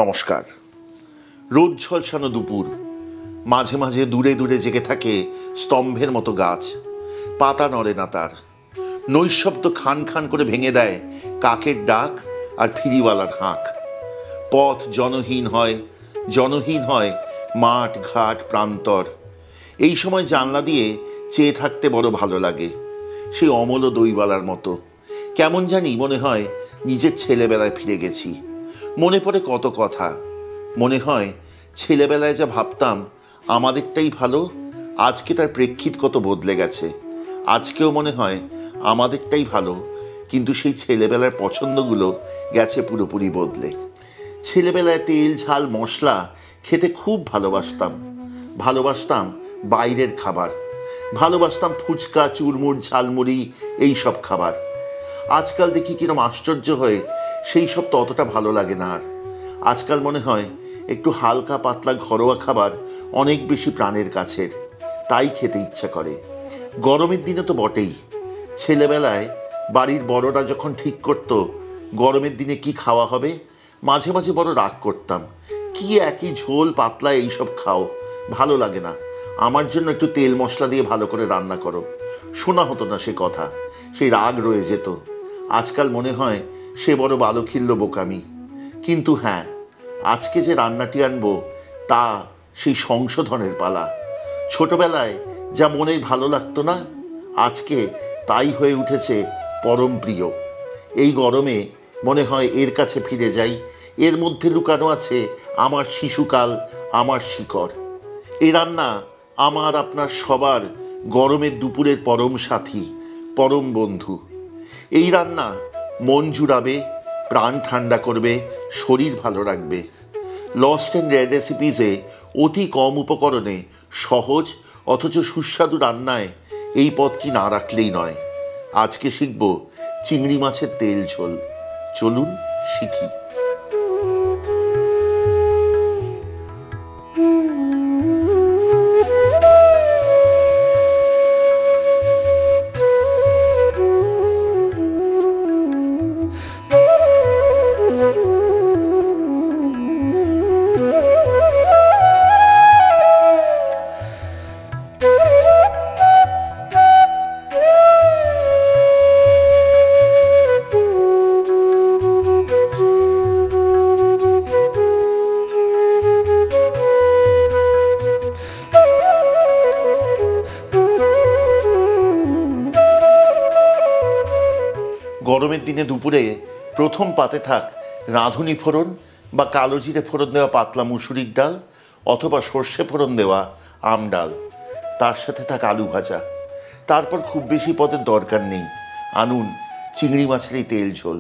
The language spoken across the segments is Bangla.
নমস্কার। রোদ ঝলসানো দুপুর, মাঝে মাঝে দূরে দূরে জেগে থাকে স্তম্ভের মতো গাছ, পাতা নড়ে না তার। নৈশব্দ খান খান করে ভেঙে দেয় কাকের ডাক আর ফিরিওয়ালার হাঁক। পথ জনহীন হয় মাঠ ঘাট প্রান্তর। এই সময় জানলা দিয়ে চেয়ে থাকতে বড় ভালো লাগে, সেই অমল দইওয়ালার মতো। কেমন জানি মনে হয় নিজের ছেলেবেলায় ফিরে গেছি। মনে পড়ে কত কথা। মনে হয় ছেলেবেলায় যা ভাবতাম আমাদেরটাই ভালো, আজকে তার প্রেক্ষিত কত বদলে গেছে। আজকেও মনে হয় আমাদেরটাই ভালো, কিন্তু সেই ছেলেবেলার পছন্দগুলো গেছে পুরোপুরি বদলে। ছেলেবেলায় তেল ঝাল মশলা খেতে খুব ভালোবাসতাম বাইরের খাবার, ভালোবাসতাম ফুচকা চুরমুর ঝালমুড়ি এই সব খাবার। আজকাল দেখি কিরম আশ্চর্য হয়ে সেই সব ততটা ভালো লাগে না আর। আজকাল মনে হয় একটু হালকা পাতলা ঘরোয়া খাবার অনেক বেশি প্রাণের কাছের, তাই খেতে ইচ্ছা করে। গরমের দিনে তো বটেই। ছেলেবেলায় বাড়ির বড়রা যখন ঠিক করত গরমের দিনে কি খাওয়া হবে, মাঝে মাঝে বড় রাগ করতাম। কি একই ঝোল পাতলা এইসব খাও, ভালো লাগে না। আমার জন্য একটু তেল মশলা দিয়ে ভালো করে রান্না করো। শোনা হতো না সে কথা, সেই রাগ রয়ে যেত। আজকাল মনে হয় সে বড় বালখিল্য বোকামি। কিন্তু হ্যাঁ, আজকে যে রান্নাটি আনবো তা সেই সংশোধনের পালা। ছোটবেলায় যা মনে ভালো লাগতো না, আজকে তাই হয়ে উঠেছে পরম প্রিয়। এই গরমে মনে হয় এর কাছে ফিরে যাই, এর মধ্যে লুকানো আছে আমার শিশুকাল, আমার শিকড়। এই রান্না আমার আপনার সবার গরমের দুপুরের পরম সাথী, পরম বন্ধু। এই রান্না মন জুড়াবে, প্রাণ ঠান্ডা করবে, শরীর ভালো রাখবে। লস্ট অ্যান্ড রেয়ার রেসিপিসে অতি কম উপকরণে সহজ অথচ সুস্বাদু রান্নায় এই পদটি না রাখলেই নয়। আজকে শিখব চিংড়ি মাছের তেল ঝোল। চলুন শিখি। গরমের দিনে দুপুরে প্রথম পাতে থাক রাঁধুনি ফোড়ন বা কালো জিরে ফোড়ন দেওয়া পাতলা মুসুরির ডাল, অথবা সর্ষে ফোড়ন দেওয়া আম ডাল। তার সাথে থাক আলু ভাজা। তারপর খুব বেশি পদের দরকার নেই, আনুন চিংড়ি মাছের এই তেল ঝোল।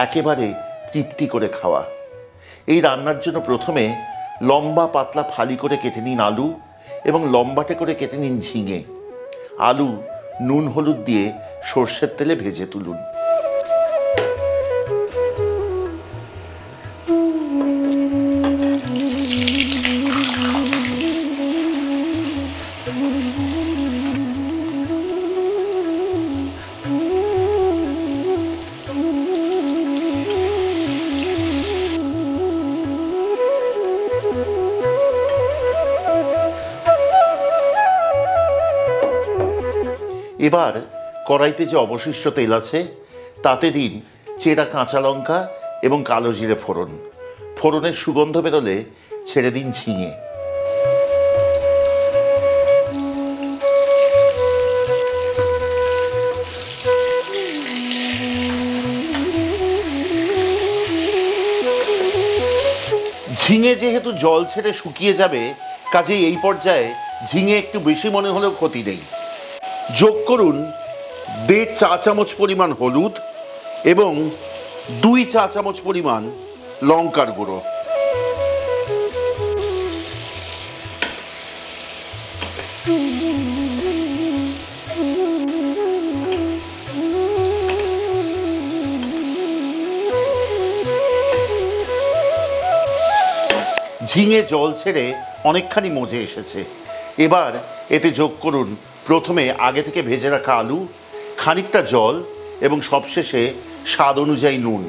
একেবারে তৃপ্তি করে খাওয়া। এই রান্নার জন্য প্রথমে লম্বা পাতলা ফালি করে কেটে নিন আলু, এবং লম্বাটে করে কেটে নিন ঝিঙে। আলু নুন হলুদ দিয়ে সর্ষের তেলে ভেজে তুলুন। এবার কড়াইতে যে অবশিষ্ট তেল আছে তাতে দিন চেরা কাঁচা লঙ্কা এবং কালো জিরে ফোড়ন। ফোড়নের সুগন্ধ বেরোলে ছেড়ে দিন ঝিঙে। ঝিঙে যেহেতু জল ছেড়ে শুকিয়ে যাবে, কাজেই এই পর্যায়ে ঝিঙে একটু বেশি মনে হলেও ক্ষতি নেই। যোগ করুন 1.5 চা চামচ পরিমাণ হলুদ এবং 2 চা চামচ পরিমাণ লঙ্কার গুঁড়ো। ঝিঙে জল ছেড়ে অনেকখানি মজে এসেছে। এবার এতে যোগ করুন প্রথমে আগে থেকে ভেজে রাখা আলু, খানিকটা জল এবং সবশেষে স্বাদ অনুযায়ী নুন।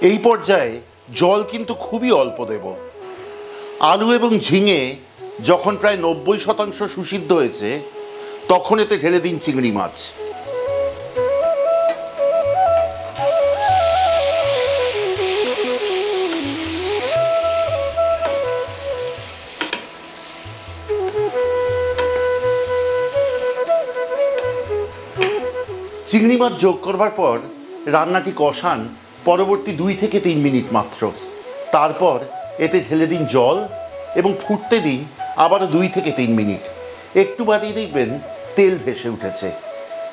এই পর্যায়ে জল কিন্তু খুবই অল্প দেব। আলু এবং ঝিঙে যখন প্রায় 90% সুসিদ্ধ হয়েছে তখন এতে ঢেলে দিন চিংড়ি মাছ। চিংড়ি মাছ যোগ করবার পর রান্নাটি কষান পরবর্তী 2 থেকে 3 মিনিট মাত্র। তারপর এতে ঢেলে দিন জল এবং ফুটতে দিন আবারও 2 থেকে 3 মিনিট। একটু বাদেই দেখবেন তেল ভেসে উঠেছে।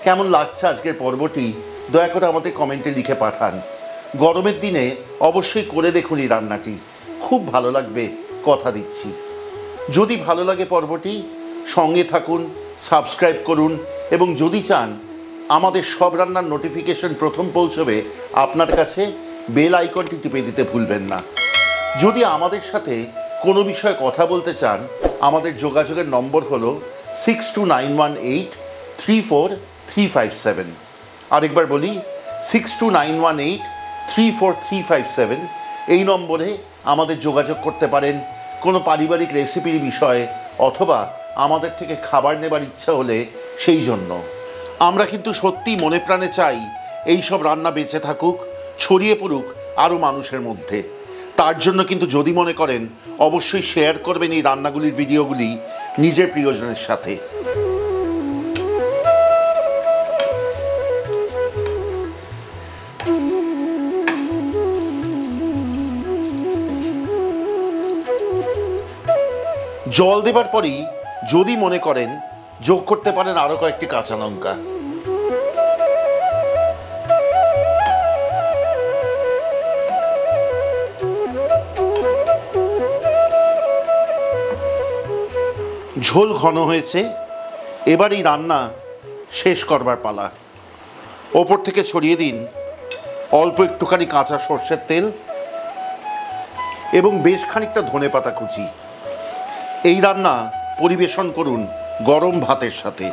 কেমন লাগছে আজকের পর্বটি দয়া করে আমাদের কমেন্টে লিখে পাঠান। গরমের দিনে অবশ্যই করে দেখুন এই রান্নাটি, খুব ভালো লাগবে, কথা দিচ্ছি। যদি ভালো লাগে পর্বটি সঙ্গে থাকুন, সাবস্ক্রাইব করুন এবং যদি চান আমাদের সব রান্নার নোটিফিকেশন প্রথম পৌঁছবে আপনার কাছে, বেল আইকনটি টিপে দিতে ভুলবেন না। যদি আমাদের সাথে কোনো বিষয়ে কথা বলতে চান আমাদের যোগাযোগের নম্বর হলো 6291834357। আরেকবার বলি 6291834357। এই নম্বরে আমাদের যোগাযোগ করতে পারেন কোনো পারিবারিক রেসিপির বিষয়ে অথবা আমাদের থেকে খাবার নেবার ইচ্ছা হলে সেই জন্য। আমরা কিন্তু সত্যিই মনে প্রাণে চাই এই সব রান্না বেঁচে থাকুক, ছড়িয়ে পড়ুক আরও মানুষের মধ্যে। তার জন্য কিন্তু যদি মনে করেন অবশ্যই শেয়ার করবেন এই রান্নাগুলির ভিডিওগুলি নিজের প্রিয়জনের সাথে। জল দেবার পরেই যদি মনে করেন যোগ করতে পারেন আরও কয়েকটি কাঁচা লঙ্কা। ঝোল ঘন হয়েছে, এবার এই রান্না শেষ করবার পালা। ওপর থেকে ছড়িয়ে দিন অল্প একটুখানি কাঁচা সর্ষের তেল এবং বেশ খানিকটা ধনেপাতা কুচি। এই রান্না পরিবেশন করুন গরম ভাতের সাথে।